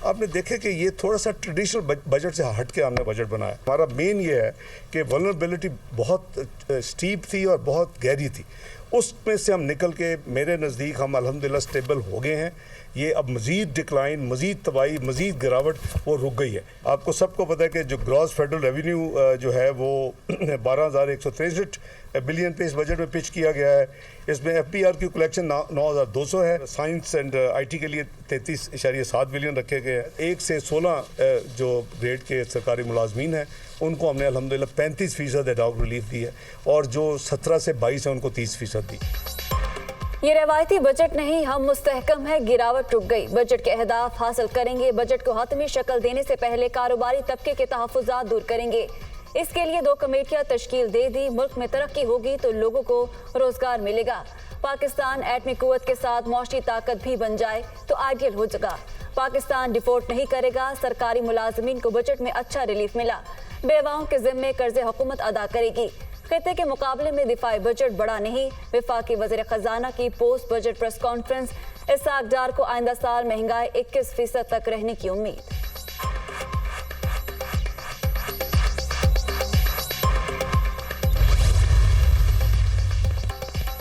आपने देखे कि ये थोड़ा सा ट्रेडिशनल बजट से हट के हमने बजट बनाया। हमारा मेन ये है कि वल्नरेबिलिटी बहुत स्टीप थी और बहुत गहरी थी, उसमें से हम निकल के मेरे नज़दीक हम अल्हम्दुलिल्लाह स्टेबल हो गए हैं। ये अब मज़ीद डिक्लाइन, मज़ीद तबाही, मज़ीद गिरावट वो रुक गई है। आपको सबको पता है कि जो ग्रॉस फेडरल रेवेन्यू जो है वो 12,163 बिलियन पे इस बजट में पिच किया गया है। इसमें FBR की कलेक्शन 9,200 है। साइंस एंड IT के लिए 33.7 बिलियन रखे गए हैं। 1 से 16 जो ग्रेड के सरकारी मुलाजमीन हैं उनको हमने अल्हम्दुलिल्लाह 35% एडॉक रिलीफ दी है, और जो 17 से 22 है उनको 30% दी। ये रवायती बजट नहीं, हम मुस्तहकम है, गिरावट रुक गई। बजट के अहदाफ हासिल करेंगे। बजट को हतमी शक्ल देने से पहले कारोबारी तबके के तहफ़्फ़ुज़ात दूर करेंगे। इसके लिए 2 कमेटियां तश्कील दे दी। मुल्क में तरक्की होगी तो लोगों को रोजगार मिलेगा। पाकिस्तान एटमी कुव्वत के साथ मौशी ताकत भी बन जाए तो आइडियल हो जाएगा। पाकिस्तान डिफॉल्ट नहीं करेगा। सरकारी मुलाजमीन को बजट में अच्छा रिलीफ मिला। बेवाओं के जिम्मे कर्जे हुकूमत अदा करेगी। खिते के मुकाबले में दिफाई बजट बड़ा नहीं। वफाकी वज़ीर खजाना की पोस्ट बजट प्रेस कॉन्फ्रेंस। इसहाक डार को आइंदा साल महंगाई 21% तक रहने की उम्मीद।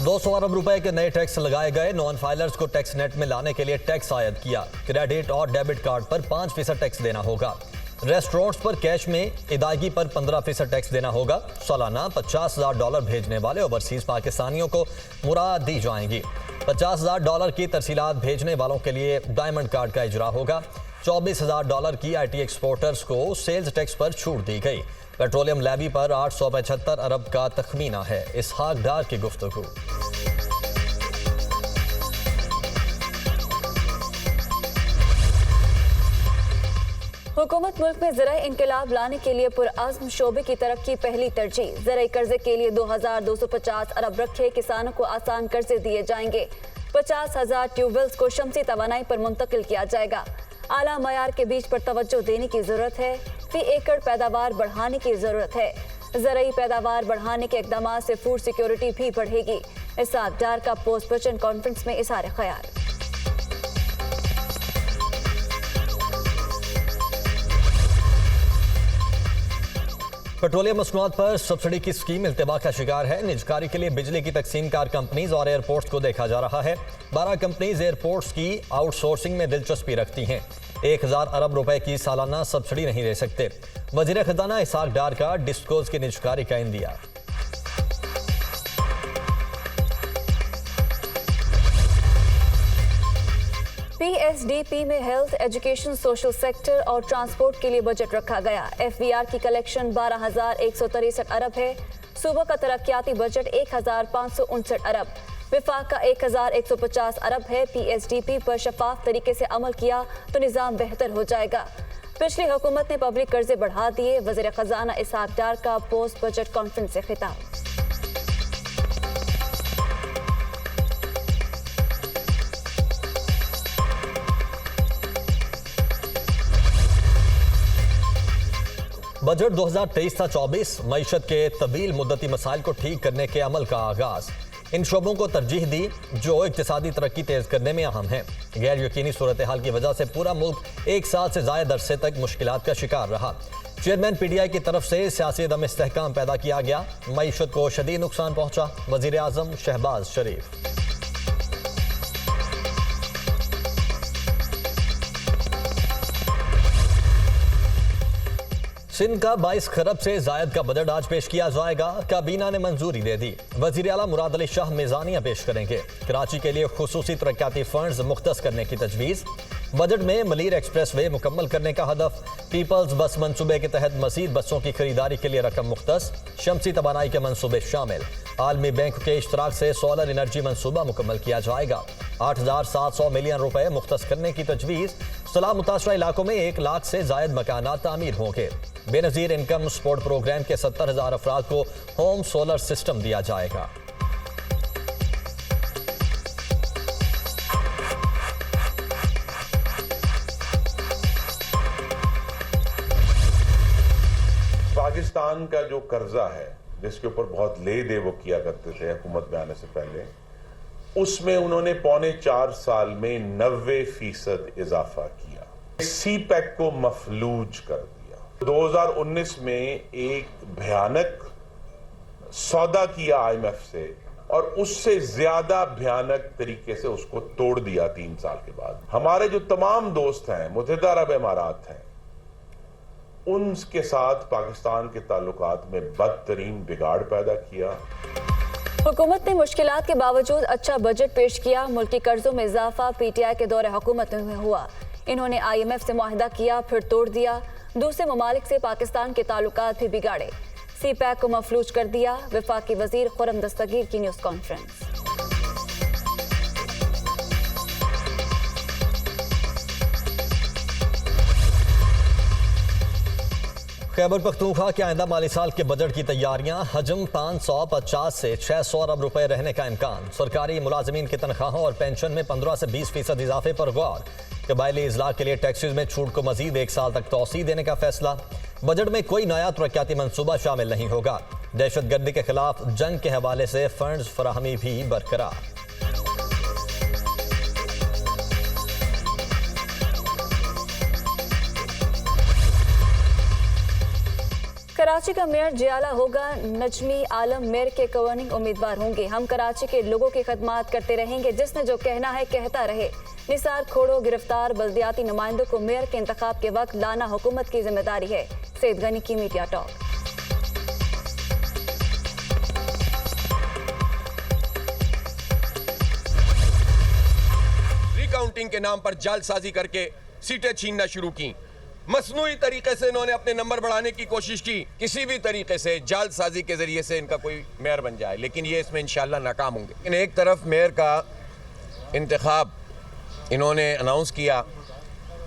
200 अरब रुपए के नए टैक्स लगाए गए। नॉन फाइलर्स को टैक्स नेट में लाने के लिए टैक्स आयद किया। क्रेडिट और डेबिट कार्ड पर 5% टैक्स देना होगा। रेस्टोरेंट्स पर कैश में अदायगी पर 15% टैक्स देना होगा। सालाना $50,000 भेजने वाले ओवरसीज पाकिस्तानियों को मुराद दी जाएंगी। $50,000 की तरसीलात भेजने वालों के लिए डायमंड कार्ड का इजरा होगा। $24,000 की IT एक्सपोर्टर्स को सेल्स टैक्स पर छूट दी गई। पेट्रोलियम लेवी पर 875 अरब का तखमीना है। इसहाक डार की गुफ्तगू। हुकूमत मुल्क में ज़राई इनकलाब लाने के लिए पुरअज़्म शोबे की तरक्की पहली तरजीह। ज़राई कर्जे के लिए 2,250 अरब रखे। किसानों को आसान कर्जे दिए जाएंगे। 50,000 ट्यूबवेल्स को शमसी तवानाई पर मुंतकिल किया जाएगा। आला मयार के बीज पर तवज्जो देने की जरूरत है। फी एकड़ पैदावार बढ़ाने की जरूरत है। ज़राई पैदावार बढ़ाने के इक़दाम से फूड सिक्योरिटी भी बढ़ेगी। इसहाक डार का पोस्ट बजट कॉन्फ्रेंस में इज़हार ख्याल। पेट्रोलियम मसनूआत पर सब्सिडी की स्कीम इल्तिबा का शिकार है। निजकारी के लिए बिजली की तकसीम कार कंपनीज और एयरपोर्ट्स को देखा जा रहा है। 12 कंपनीज एयरपोर्ट्स की आउटसोर्सिंग में दिलचस्पी रखती हैं। 1,000 अरब रुपए की सालाना सब्सिडी नहीं दे सकते। वजीर खजाना इसहाक डार का डिस्कोज की निजकारी का इंदिया। PSDP में हेल्थ, एजुकेशन, सोशल सेक्टर और ट्रांसपोर्ट के लिए बजट रखा गया। FBR की कलेक्शन 12,163 अरब है। सूबा का तरक्याती बजट 1,559 अरब। विफाक का 1,150 अरब है। PSDP पर शफाफ तरीके से अमल किया तो निज़ाम बेहतर हो जाएगा। पिछली हुकूमत ने पब्लिक कर्जे बढ़ा दिए। वज़ीर खजाना इसहाक डार का पोस्ट बजट कॉन्फ्रेंस से खिताब। बजट 2023-24 मईशत के तवील मुद्दती मसाइल को ठीक करने के अमल का आगाज। इन शोबों को तरजीह दी जो इक्तिसादी तरक्की तेज करने में अहम है। गैर यकीनी सूरत हाल की वजह से पूरा मुल्क 1 साल से ज्यादा अरसे तक मुश्किलात का शिकार रहा। चेयरमैन PTI की तरफ से सियासी अदम इस्तेहकाम पैदा किया गया। मईशत को शदीद नुकसान पहुंचा। वजीर आजम शहबाज शरीफ। सिंध का 22 खरब से जायद का बजट आज पेश किया जाएगा। काबीना ने मंजूरी दे दी। वजीर आला मुराद अली शाह मिजानिया पेश करेंगे। कराची के लिए खुसूसी तरक्याती फंड्स मुख्तस करने की तजवीज़। बजट में मलीर एक्सप्रेस वे मुकम्मल करने का हदफ। पीपल्स बस मनसूबे के तहत मजीद बसों की खरीदारी के लिए रकम मुख्तस। शमसी तवानाई के मनसूबे शामिल। आलमी बैंक के इश्तराक से सोलर एनर्जी मनसूबा मुकम्मल किया जाएगा। 8,700 मिलियन रुपए मुख्तस करने की तजवीज़। सलाह मुतासरा इलाकों में 1 लाख से जायद मकानात तामीर होंगे। बेनज़ीर इनकम सपोर्ट प्रोग्राम के 70,000 अफराद को होम सोलर सिस्टम दिया जाएगा। पाकिस्तान का जो कर्जा है जिसके ऊपर बहुत ले दे वो किया करते थे हुकूमत में आने से पहले, उसमें उन्होंने 3.25 साल में 90% इजाफा किया। सीपैक को मफलूज कर दिया। 2019 में एक भयानक सौदा किया आईएमएफ से और उससे ज्यादा भयानक तरीके से उसको तोड़ दिया 3 साल के बाद। हमारे जो तमाम दोस्त हैं, मुत्तहिदा अरब अमारात हैं, उनके साथ पाकिस्तान के ताल्लुकात में बदतरीन बिगाड़ पैदा किया। हुकूमत ने मुश्किलात के बावजूद अच्छा बजट पेश किया। मुल्की कर्जों में इजाफा पीटीआई के दौरे हुकूमत में हुआ। इन्होंने आईएमएफ से मुआहदा किया, फिर तोड़ दिया। दूसरे ममालिक से पाकिस्तान के ताल्लुकात भी बिगाड़े। सीपैक को मफलूज कर दिया। वफाकी वजीर खुर्रम दस्तगीर की न्यूज कॉन्फ्रेंस। खैबर पख्तूनख्वा के आइंदा माली साल के बजट की तैयारियां। हजम 550 से 600 अरब रुपए रहने का इम्कान। सरकारी मुलाजमीन की तनख्वाहों और पेंशन में 15 से 20% इजाफे पर गौर। कबायली इजलाह के लिए टैक्सेस में छूट को मजीद 1 साल तक तौसी देने का फैसला। बजट में कोई नया तरक्याती मंसूबा शामिल नहीं होगा। दहशतगर्दी के खिलाफ जंग के हवाले से फंड्स फराहमी भी बरकरार। कराची का मेयर जियाला होगा। नजमी आलम मेयर के गवर्निंग उम्मीदवार होंगे। हम कराची के लोगों की खदमात करते रहेंगे, जिसने जो कहना है कहता रहे। निसार खोड़ो गिरफ्तार बल्दियाती नुमाइंदों को मेयर के इंतखाब के वक्त लाना हुकूमत की जिम्मेदारी है। सैयद गनी की मीडिया टॉक। रिकाउंटिंग के नाम पर जालसाजी करके सीटें छीनना शुरू की। मसनूई तरीके से इन्होंने अपने नंबर बढ़ाने की कोशिश की। किसी भी तरीके से जालसाजी के जरिए से इनका कोई मेयर बन जाए, लेकिन ये इसमें इंशाल्लाह नाकाम होंगे। लेकिन एक तरफ मेयर का इंतखाब इन्होंने अनाउंस किया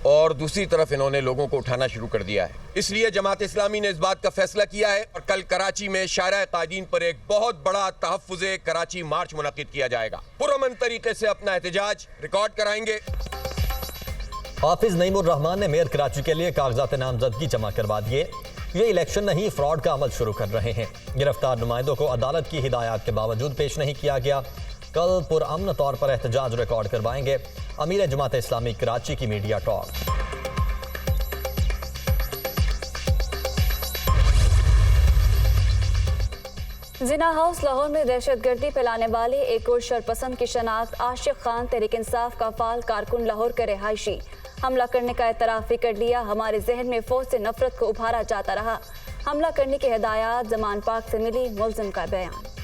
और दूसरी तरफ इन्होंने लोगों को उठाना शुरू कर दिया है। इसलिए जमात इस्लामी ने इस बात का फैसला किया है और कल कराची में शारा कायदीन पर एक बहुत बड़ा तहफ्फुज़े कराची मार्च मुनक्किद किया जाएगा। पुरअमन तरीके से अपना एहतजाज रिकॉर्ड कराएंगे। हाफिज नईमुर रहमान ने मेयर कराची के लिए कागजात नामजदगी जमा करवा दिए। ये इलेक्शन नहीं, फ्रॉड का अमल शुरू कर रहे हैं। गिरफ्तार नुमाइंदों को अदालत की हिदायत के बावजूद पेश नहीं किया गया। कल पुरअमन तौर पर एहतजाज रिकॉर्ड करवाएंगे। अमीर जमात इस्लामी कराची की मीडिया टॉक। जिना हाउस लाहौर में दहशतगर्दी फैलाने वाले एक और शरपसंद की शनाख्त आशिक खान तहरीक इंसाफ का फाल कारकुन लाहौर के रिहायशी। हमला करने का एतराफ़ भी कर लिया। हमारे जहन में फौज से नफरत को उभारा जाता रहा। हमला करने की हिदायत जमान पाक से मिली। मुल्जिम का बयान।